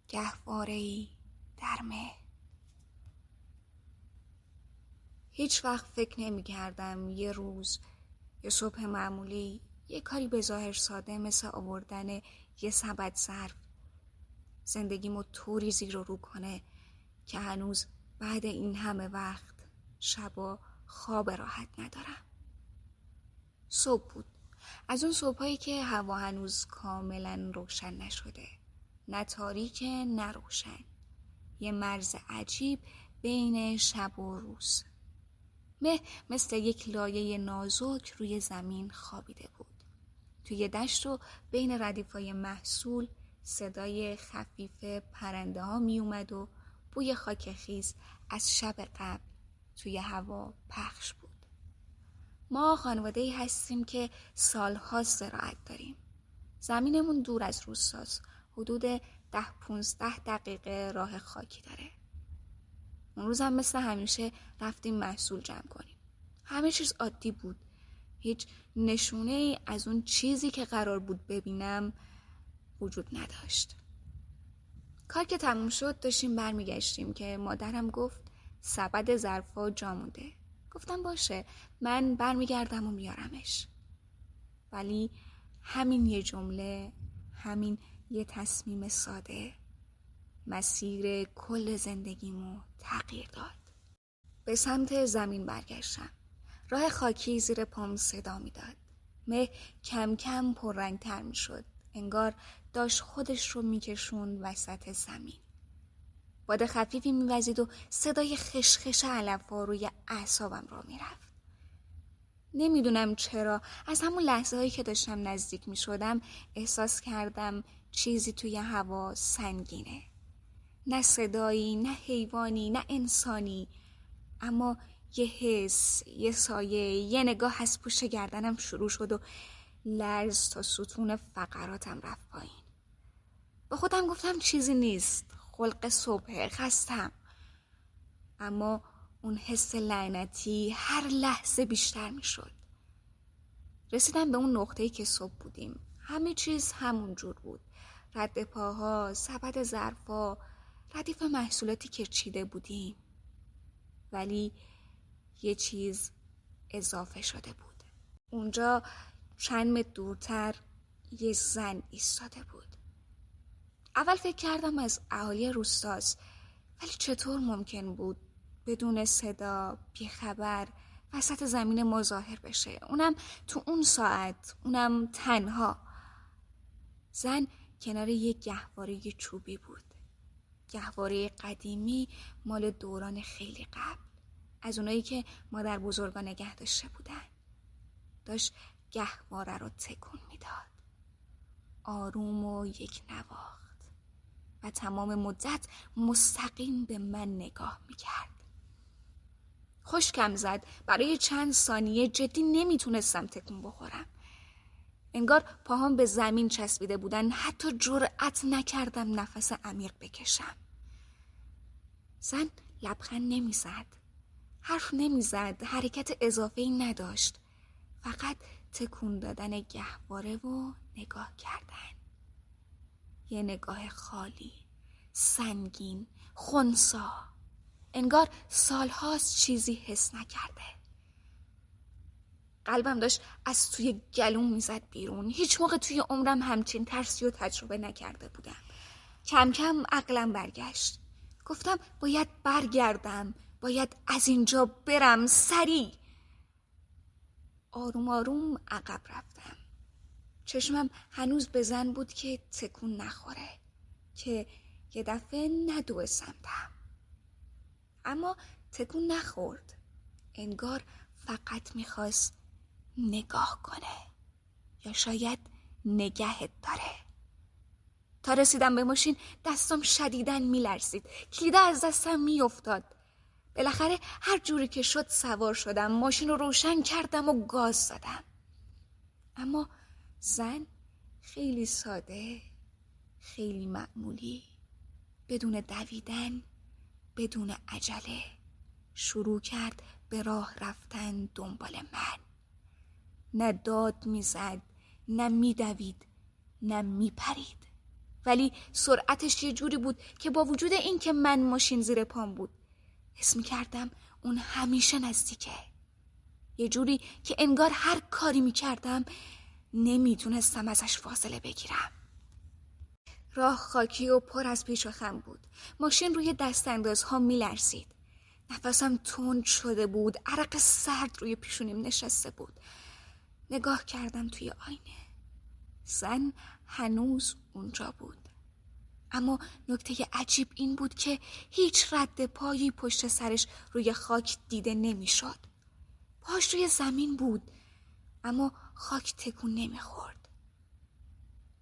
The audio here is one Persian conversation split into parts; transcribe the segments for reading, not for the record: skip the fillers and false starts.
گهواره‌ای در مه. هیچ وقت فکر نمی کردم یه روز، یه صبح معمولی، یه کاری به ظاهر ساده مثل آوردن یه سبد ظرف زندگیمو طوری زیر و رو کنه که هنوز بعد این همه وقت شبا خواب راحت ندارم. صبح بود، از اون صبحایی که هوا هنوز کاملا روشن نشده، نه تاریک نه روشن، یه مرز عجیب بین شب و روز. مه مثل یک لایه نازک روی زمین خوابیده بود. توی دشت و بین ردیفای محصول صدای خفیف پرنده ها می اومد و بوی خاک خیس از شب قبل توی هوا پخش بود. ما خانواده‌ای هستیم که سالها زراعت داریم. زمینمون دور از روستاست، حدود 10-15 دقیقه راه خاکی داره. اون روز هم مثل همیشه رفتیم محصول جمع کنیم. همه چیز عادی بود. هیچ نشونه ای از اون چیزی که قرار بود ببینم وجود نداشت. کار که تموم شد داشتیم برمیگشتیم که مادرم گفت سبد ظرفا جا مونده. گفتم باشه، من برمیگردم و میارمش. ولی همین یه جمله، همین یه تصمیم ساده مسیر کل زندگیمو تغییر داد. به سمت زمین برگشتم. راه خاکی زیر پام صدا میداد. مه کم کم پررنگ‌تر میشد. انگار داشت خودش رو میکشون وسط زمین. باد خفیفی میوزید و صدای خشخش علف‌ها روی اعصابم را میرفت. نمیدونم چرا از همون لحظه هایی که داشتم نزدیک میشدم احساس کردم چیزی توی هوا سنگینه. نه صدایی، نه حیوانی، نه انسانی، اما یه حس، یه سایه، یه نگاه از پشت گردنم شروع شد و لرز تا ستون فقراتم رفت پایین. با خودم گفتم چیزی نیست، خلق صبح، خستم. اما اون حس لعنتی هر لحظه بیشتر می شد. رسیدم به اون نقطه‌ای که صبح بودیم. همه چیز همون جور بود. رد پاها، سبد ظرفا، ردیف محصولاتی که چیده بودیم. ولی یه چیز اضافه شده بود. اونجا چند متر دورتر یه زن ایستاده بود. اول فکر کردم از اهالی روستاست، ولی چطور ممکن بود بدون صدا، بیخبر، وسط زمین ما ظاهر بشه؟ اونم تو اون ساعت، اونم تنها. زن کنار یه گهواره چوبی بود. گهواره قدیمی مال دوران خیلی قبل، از اونایی که مادر بزرگا نگه داشته بودن. داشت گهواره رو تکون میداد، آروم و یک نواخت، و تمام مدت مستقیم به من نگاه میکرد. خشکم زد. برای چند ثانیه جدی نمیتونستم تکون بخورم. انگار پاهام به زمین چسبیده بودن. حتی جرأت نکردم نفس عمیق بکشم. زن لبخند نمیزد، حرف نمیزد، حرکت اضافه‌ای نداشت. فقط تکون دادن گهواره و نگاه کردن. یه نگاه خالی، سنگین، خنثی. انگار سالهاست چیزی حس نکرده. قلبم داشت از توی گلوم میزد بیرون. هیچ موقع توی عمرم همچین ترسی و تجربه نکرده بودم. کم کم عقلم برگشت. گفتم باید برگردم، باید از اینجا برم سریع. آروم آروم عقب رفتم. چشمم هنوز به زن بود که تکون نخوره، که یه دفعه ندوه سمتم. اما تکون نخورد. انگار فقط میخواست نگاه کنه، یا شاید نگهت داره. تا رسیدم به ماشین دستم شدیداً میلرزید. کلیده از دستم میافتاد. بالاخره هر جوری که شد سوار شدم. ماشین رو روشن کردم و گاز زدم. اما زن خیلی ساده، خیلی معمولی، بدون دویدن، بدون عجله شروع کرد به راه رفتن دنبال من. نه داد میزد، نه میدوید، نه میپرید. ولی سرعتش یه جوری بود که با وجود این که من ماشین زیر پام بود حس می‌کردم اون همیشه نزدیکه. یه جوری که انگار هر کاری می‌کردم نمیتونستم ازش فاصله بگیرم. راه خاکی و پر از پیچ و خم بود. ماشین روی دستاندازها میلرزید. نفسم تند شده بود. عرق سرد روی پیشونیم نشسته بود. نگاه کردم توی آینه. زن هنوز اونجا بود. اما نکته عجیب این بود که هیچ رد پایی پشت سرش روی خاک دیده نمیشد. پاش روی زمین بود اما خاک تکون نمیخورد.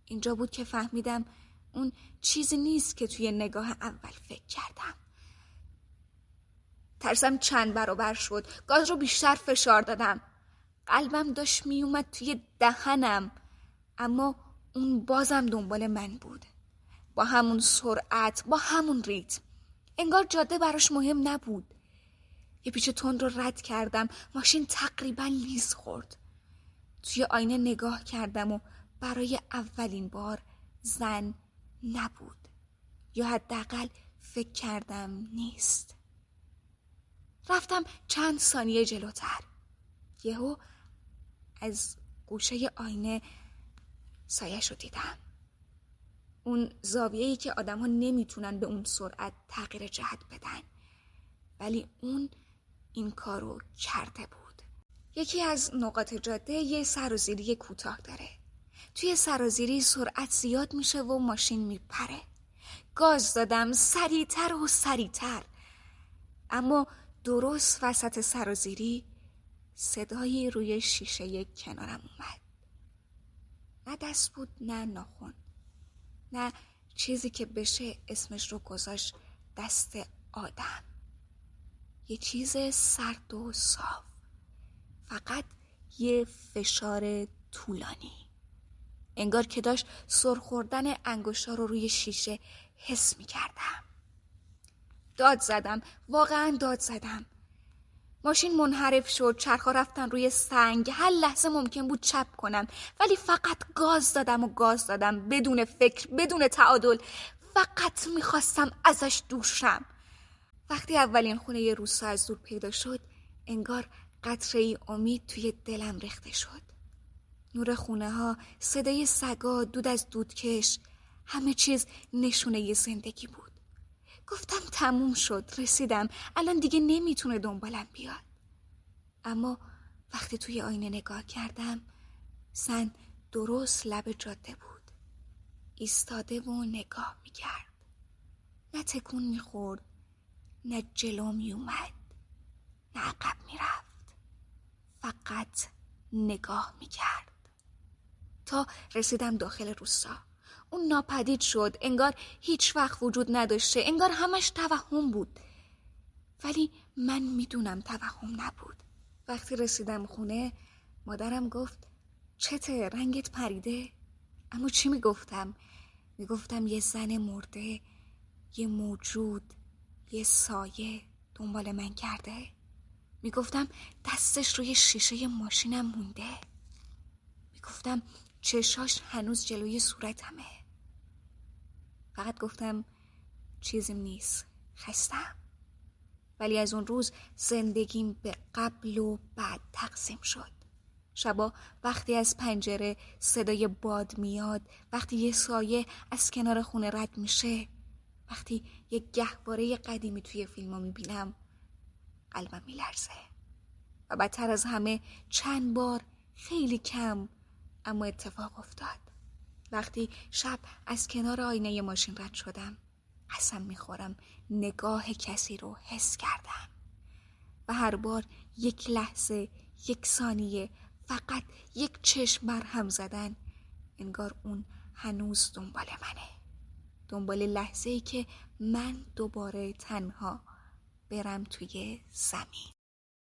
اینجا بود که فهمیدم اون چیزی نیست که توی نگاه اول فکر کردم. ترسم چند برابر شد. گاز رو بیشتر فشار دادم. قلبم داشت میومد توی دهنم اما اون بازم دنبال من بود. با همون سرعت، با همون ریتم. انگار جاده براش مهم نبود. یه پیچ تند رو رد کردم. ماشین تقریبا لیز خورد. توی آینه نگاه کردم و برای اولین بار زن نبود. یا حداقل فکر کردم نیست. رفتم چند ثانیه جلوتر. یهو از گوشه آینه سایه‌شو دیدم. اون زاویه‌ای که آدم‌ها نمیتونن به اون سرعت تغییر جهت بدن. ولی اون این کارو کرده بود. یکی از نقاط جاده یه سرازیری کوتاه داره. توی سرازیری سرعت زیاد میشه و ماشین میپره. گاز دادم سریعتر و سریعتر. اما درست وسط سرازیری صدایی روی شیشه کنارم اومد. نه دست بود نه ناخن. نه چیزی که بشه اسمش رو گذاشت دست آدم. یه چیز سرد و صاف. فقط یه فشار طولانی. انگار که داشت سر خوردن انگشتا رو روی شیشه حس می کردم. داد زدم. واقعا داد زدم. ماشین منحرف شد. چرخا رفتن روی سنگ. هر لحظه ممکن بود چپ کنم. ولی فقط گاز دادم بدون فکر، بدون تعادل. فقط میخواستم ازش دور شم. وقتی اولین خونه روستا از دور پیدا شد انگار قطره‌ای امید توی دلم ریخته شد. نور خونه ها، صدای سگا، دود از دودکش، همه چیز نشونه زندگی بود. گفتم تموم شد، رسیدم، الان دیگه نمیتونه دنبالم بیاد. اما وقتی توی آینه نگاه کردم زن درست لب جاده بود. ایستاده و نگاه میکرد. نه تکون میخورد، نه جلو میومد، نه عقب میرفت. فقط نگاه میکرد. تا رسیدم داخل روستا. اون ناپدید شد. انگار هیچ وقت وجود نداشته. انگار همش توهم بود. ولی من میدونم توهم نبود. وقتی رسیدم خونه مادرم گفت چته؟ رنگت پریده؟ اما چی میگفتم؟ میگفتم یه زن مرده، یه موجود، یه سایه دنبال من کرده. میگفتم دستش روی شیشه ماشینم مونده. میگفتم چشاش هنوز جلوی صورتمه. فقط گفتم چیزیم نیست، خستم. ولی از اون روز زندگیم به قبل و بعد تقسیم شد. شبا وقتی از پنجره صدای باد میاد، وقتی یه سایه از کنار خونه رد میشه، وقتی یه گهواره قدیمی توی فیلمو میبینم، قلبم میلرزه. و بدتر از همه چند بار، خیلی کم اما اتفاق افتاد. وقتی شب از کنار آینه ماشین رد شدم، قسم میخورم نگاه کسی رو حس کردم. و هر بار یک لحظه، یک ثانیه، فقط یک چشم بر هم زدن، انگار اون هنوز دنبال منه. دنبال لحظه‌ای که من دوباره تنها برم توی زمین.